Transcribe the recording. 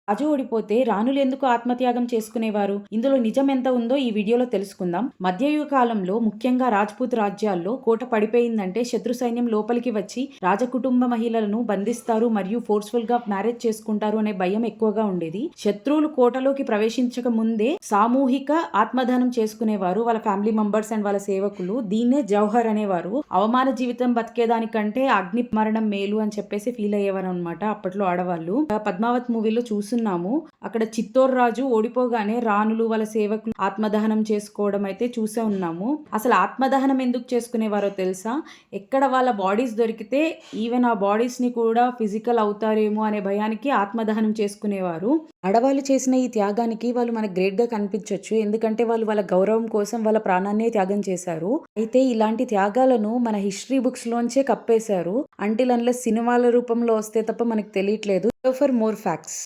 రాజు ఓడిపోతే రాణులు ఎందుకు ఆత్మత్యాగం చేసుకునేవారు? ఇందులో నిజం ఎంత ఉందో ఈ వీడియోలో తెలుసుకుందాం. మధ్యయుగ కాలంలో ముఖ్యంగా రాజ్పూత్ రాజ్యాల్లో కోట పడిపోయిందంటే శత్రు సైన్యం లోపలికి వచ్చి రాజకుటుంబ మహిళలను బంధిస్తారు మరియు ఫోర్స్ఫుల్ గా మ్యారేజ్ చేసుకుంటారు అనే భయం ఎక్కువగా ఉండేది. శత్రువులు కోటలోకి ప్రవేశించక ముందే సామూహిక ఆత్మదానం చేసుకునేవారు వాళ్ళ ఫ్యామిలీ మెంబర్స్ అండ్ వాళ్ళ సేవకులు. దీన్నే జౌహర్ అనేవారు. అవమాన జీవితం బతికేదానికంటే అగ్ని మరణం మేలు అని చెప్పేసి ఫీల్ అయ్యేవారు అనమాట అప్పట్లో ఆడవాళ్ళు. పద్మావత్ మూవీలో చూస్తున్నాము. అక్కడ చిత్తోర్ రాజు ఓడిపోగానే రాణులు వాళ్ళ సేవకులు ఆత్మదహనం చేసుకోవడం అయితే చూసే ఉన్నాము. అసలు ఆత్మదహనం ఎందుకు చేసుకునేవారో తెలుసా? ఎక్కడ వాళ్ళ బాడీస్ దొరికితే ఈవెన్ ఆ బాడీస్ ని కూడా ఫిజికల్ అవుతారేమో అనే భయానికి ఆత్మదహనం చేసుకునేవారు. ఆడవాళ్ళు చేసిన ఈ త్యాగానికి వాళ్ళు మనకు గ్రేట్ గా కనిపించవచ్చు. ఎందుకంటే వాళ్ళు వాళ్ళ గౌరవం కోసం వాళ్ళ ప్రాణాన్నే త్యాగం చేశారు. అయితే ఇలాంటి త్యాగాలను మన హిస్టరీ బుక్స్ లోంచే కప్పేశారు. అంటిల్ అన్లెస్ సినిమాల రూపంలో వస్తే తప్ప మనకు తెలియట్లేదు. For more facts